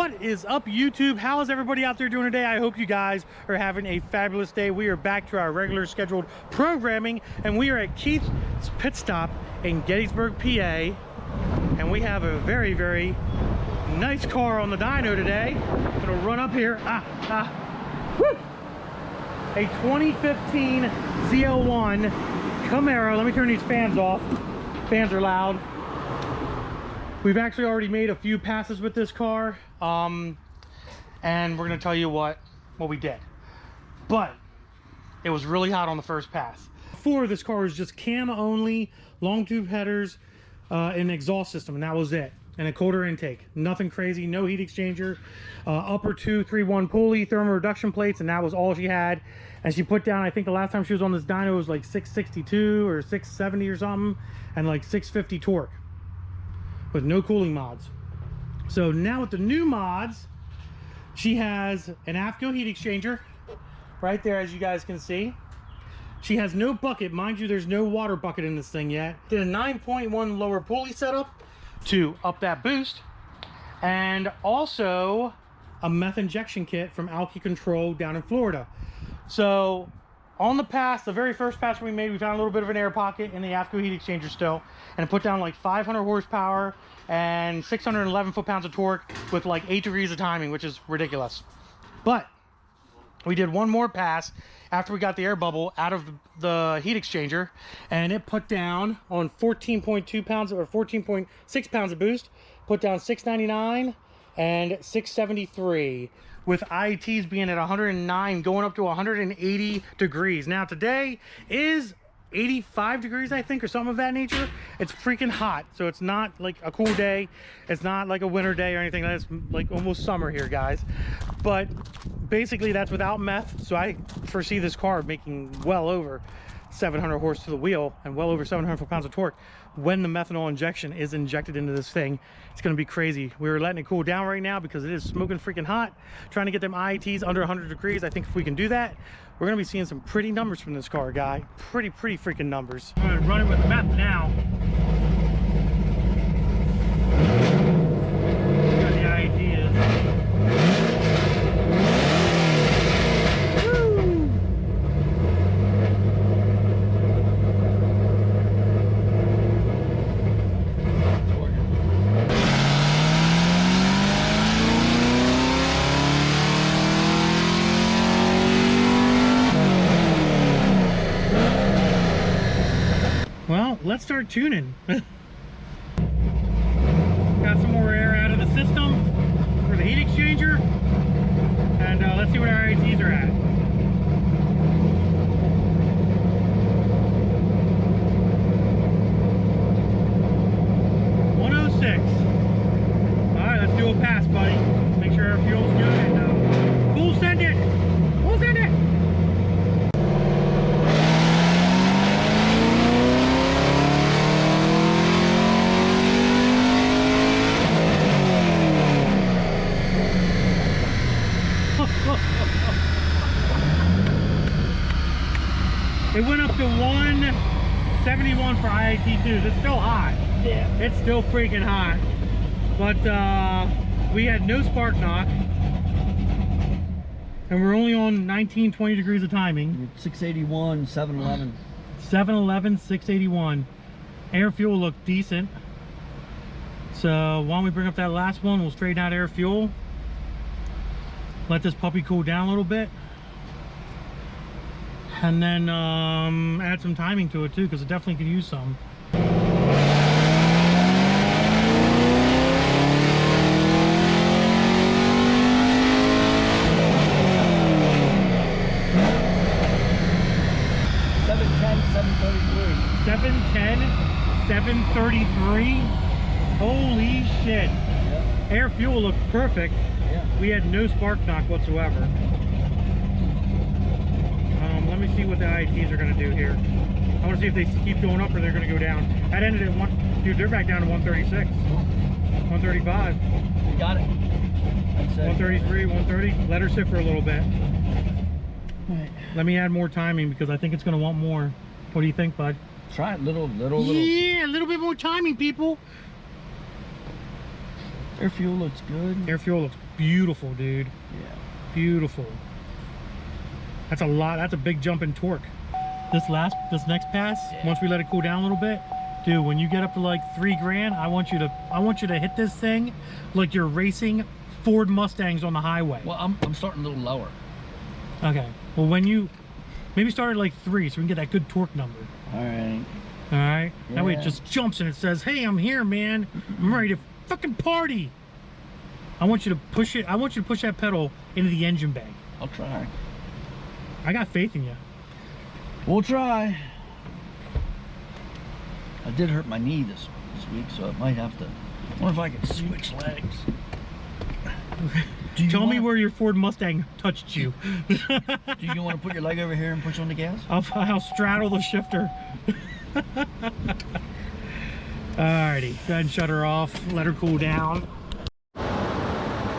What is up, YouTube? How is everybody out there doing today? I hope you guys are having a fabulous day. We are back to our regular scheduled programming, and we are at Keith's Pit Stop in Gettysburg, PA, and we have a very, very nice car on the dyno today. I'm gonna run up here. Woo! A 2015 ZL1 Camaro. Let me turn these fans off. Fans are loud. We've actually already made a few passes with this car, and we're gonna tell you what we did. But it was really hot on the first pass. Before, this car was just cam only, long tube headers, an exhaust system, and that was it. And a colder intake, nothing crazy, no heat exchanger, upper 231 pulley, thermal reduction plates, and that was all she had. And she put down, I think the last time she was on this dyno was like 662 or 670 or something, and like 650 torque with no cooling mods. So now with the new mods, she has an AFCO heat exchanger right there, as you guys can see. She has no bucket, mind you, there's no water bucket in this thing yet. Did a 9.1 lower pulley setup to up that boost, and also a meth injection kit from Alki Control down in Florida. So on the pass, the very first pass we made, we found a little bit of an air pocket in the AFCO heat exchanger still, and it put down like 500 horsepower and 611 foot-pounds of torque with like 8 degrees of timing, which is ridiculous. But we did one more pass after we got the air bubble out of the heat exchanger, and it put down on 14.2 pounds or 14.6 pounds of boost, put down 699 and 673, with IETs being at 109 going up to 180 degrees. Now today is 85 degrees, I think, or something of that nature. It's freaking hot, so it's not like a cool day, it's not like a winter day or anything. That's like almost summer here, guys. But basically that's without meth, so I foresee this car making well over 700 horse to the wheel and well over 700 foot-pounds of torque when the methanol injection is injected into this thing. It's going to be crazy. We're letting it cool down right now because it is smoking freaking hot, trying to get them IETs under 100 degrees. I think if we can do that, we're going to be seeing some pretty numbers from this car, guy. Pretty freaking numbers. I'm going to run it with meth now. See what the IET is. Well, let's start tuning. Got some more air out of the system for the heat exchanger, and let's see what our IETs are at. All right, let's do a pass, buddy. Make sure our fuel's good, and full send it. Full send it. It went up to 171 for IAT2s. It's still hot. Yeah. It's still freaking hot. But we had no spark knock. And we're only on 19, 20 degrees of timing. 681, 711. 711, 681. Air fuel looked decent. So why don't we bring up that last one? We'll straighten out air fuel. Let this puppy cool down a little bit. And then add some timing to it too, because it definitely could use some. $710,733. Holy shit. Yep. Air fuel looked perfect. Yeah. We had no spark knock whatsoever. Let me see what the IETs are going to do here. I want to see if they keep going up or they're going to go down. That ended at dude, they're back down to 136, 135. You got it. 133, 130. Let her sit for a little bit. Right. Let me add more timing because I think it's going to want more. What do you think, bud? Try it, little. Yeah, a little bit more timing, people. Air fuel looks good. Air fuel looks beautiful, dude. Yeah. Beautiful. That's a lot. That's a big jump in torque. This next pass, once we let it cool down a little bit, dude, when you get up to like $3 grand, I want you to hit this thing like you're racing Ford Mustangs on the highway. Well, I'm starting a little lower. Okay. Well, when you maybe start at like 3, so we can get that good torque number. All right. All right. Yeah. That way it just jumps and it says, "Hey, I'm here, man. I'm ready to fucking party." I want you to push it. I want you to push that pedal into the engine bay. I'll try. I got faith in you. We'll try. I did hurt my knee this week, so I might have to. I wonder if I can switch legs. Tell me where your Ford Mustang touched you. Do you want to put your leg over here and push on the gas? I'll straddle the shifter. Alrighty, go ahead and shut her off. Let her cool down.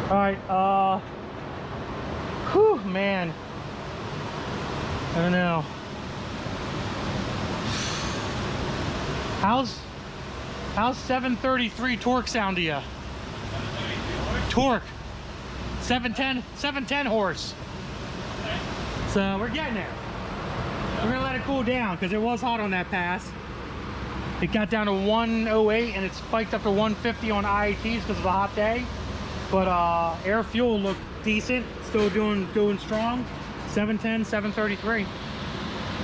Alright, whew, man. I don't know. How's 733 torque sound to you? Torque. 710 horse. Okay. So we're getting there. We're gonna let it cool down because it was hot on that pass. It got down to 108 and it spiked up to 150 on IATs because of a hot day. But air fuel looked decent, still doing strong. 710, 733.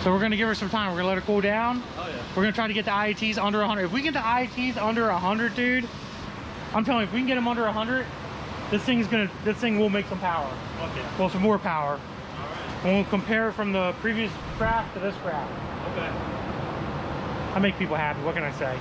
So we're gonna give her some time. We're gonna let her cool down. Oh yeah. We're gonna try to get the IATs under 100. If we get the IATs under 100, dude, I'm telling you, if we can get them under 100, this thing will make some power. Okay. Well, some more power. All right. And we'll compare it from the previous craft to this craft. Okay. I make people happy. What can I say?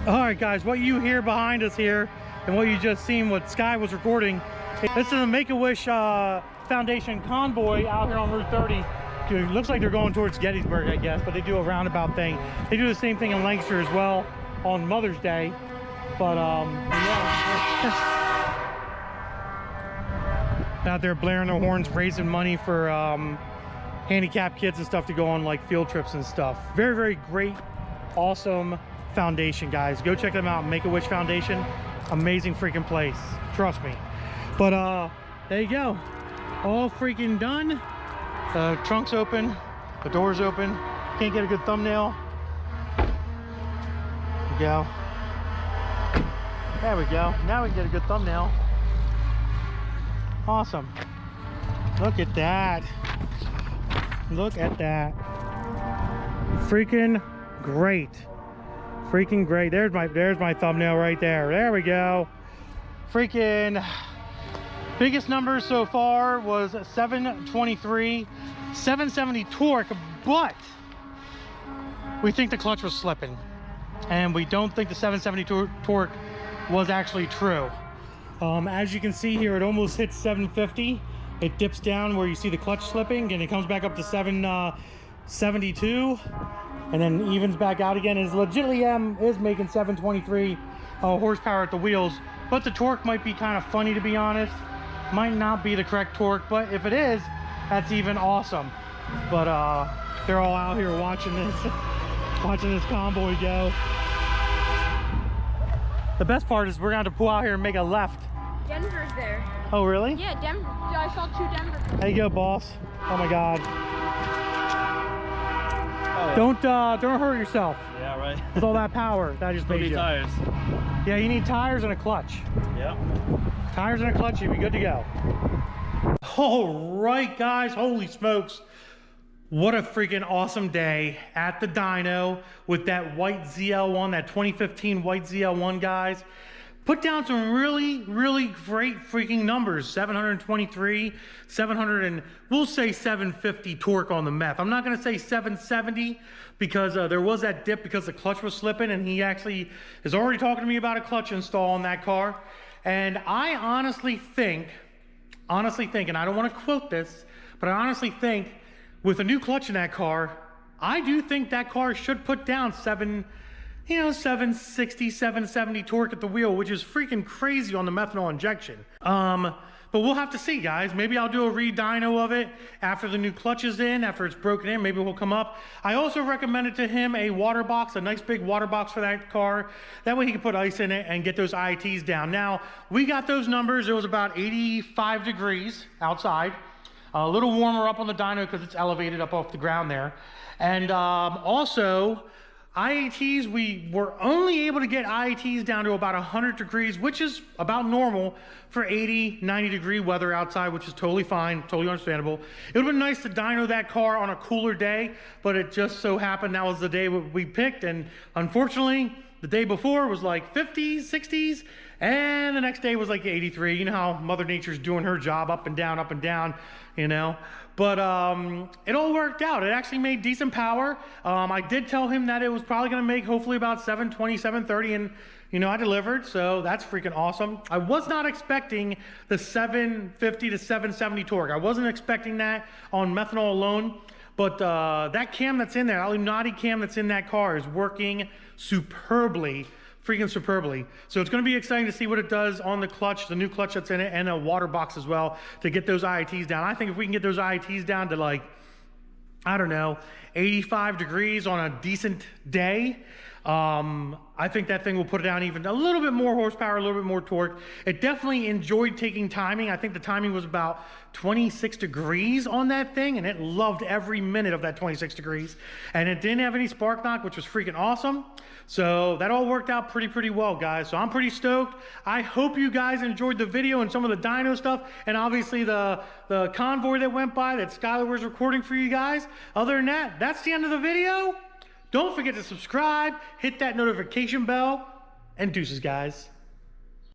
All right, guys, what you hear behind us here and what you just seen, what Sky was recording, this is a Make-A-Wish Foundation convoy out here on Route 30. It looks like they're going towards Gettysburg, I guess, but they do a roundabout thing. They do the same thing in Lancaster as well on Mother's Day. But yeah, out there blaring their horns, raising money for handicapped kids and stuff to go on like field trips and stuff. Very, very great, awesome foundation, guys. Go check them out. Make-A-Wish Foundation, amazing freaking place, trust me. But there you go, all freaking done. The trunk's open, the door's open. Can't get a good thumbnail. There we go. There we go. Now we can get a good thumbnail. Awesome. Look at that. Look at that. Freaking great. Freaking great. There's my thumbnail right there. There we go. Freaking biggest number so far was 723, 770 torque, but we think the clutch was slipping, and we don't think the 770 torque was actually true. As you can see here, it almost hits 750. It dips down where you see the clutch slipping, and it comes back up to 772. And then evens back out again. Is legitimately is making 723 horsepower at the wheels, but the torque might be kind of funny, to be honest. Might not be the correct torque, but if it is, that's even awesome. But they're all out here watching this convoy go. The best part is we're gonna have to pull out here and make a left. Denver's there. Oh really? Yeah, Denver. I saw 2 Denver. There you go, boss. Oh my God. Oh, yeah. Don't hurt yourself. Yeah, right. With all that power that I just made you. Tires. Yeah, you need tires and a clutch. Yeah. Tires and a clutch, you'll be good to go. All right, guys, holy smokes. What a freaking awesome day at the dyno with that white ZL1, that 2015 white ZL1, guys. Put down some really, really great freaking numbers. 723, 700, and we'll say 750 torque on the meth. I'm not gonna say 770 because there was that dip because the clutch was slipping, and he actually is already talking to me about a clutch install on that car. And I honestly think, and I don't wanna quote this, but I honestly think with a new clutch in that car, I do think that car should put down 760, 770 torque at the wheel, which is freaking crazy on the methanol injection. But we'll have to see, guys. Maybe I'll do a re-dyno of it after the new clutch is in, after it's broken in. Maybe we'll come up. I also recommended to him a water box, a nice big water box for that car. That way he can put ice in it and get those IETs down. Now, we got those numbers. It was about 85 degrees outside. A little warmer up on the dyno because it's elevated up off the ground there. And also, IETs, we were only able to get IETs down to about 100 degrees, which is about normal for 80, 90 degree weather outside, which is totally fine, totally understandable. It would have been nice to dyno that car on a cooler day, but it just so happened that was the day we picked, and unfortunately, the day before was like 50s, 60s, and the next day was like 83. You know how Mother Nature's doing her job, up and down, you know? But it all worked out. It actually made decent power. I did tell him that it was probably gonna make hopefully about 720, 730, and you know, I delivered, so that's freaking awesome. I was not expecting the 750 to 770 torque. I wasn't expecting that on methanol alone, but that cam that's in there, that Lunati cam that's in that car is working superbly, freaking superbly. So it's going to be exciting to see what it does on the clutch, the new clutch that's in it, and a water box as well to get those IETs down. I think if we can get those IETs down to like, I don't know, 85 degrees on a decent day, I think that thing will put it down even a little bit more horsepower, a little bit more torque. It definitely enjoyed taking timing. I think the timing was about 26 degrees on that thing, and it loved every minute of that 26 degrees. And it didn't have any spark knock, which was freaking awesome. So that all worked out pretty well, guys. So I'm pretty stoked. I hope you guys enjoyed the video and some of the dyno stuff, and obviously the convoy that went by that Skylar was recording for you guys. Other than that, that's the end of the video. Don't forget to subscribe, hit that notification bell, and deuces, guys.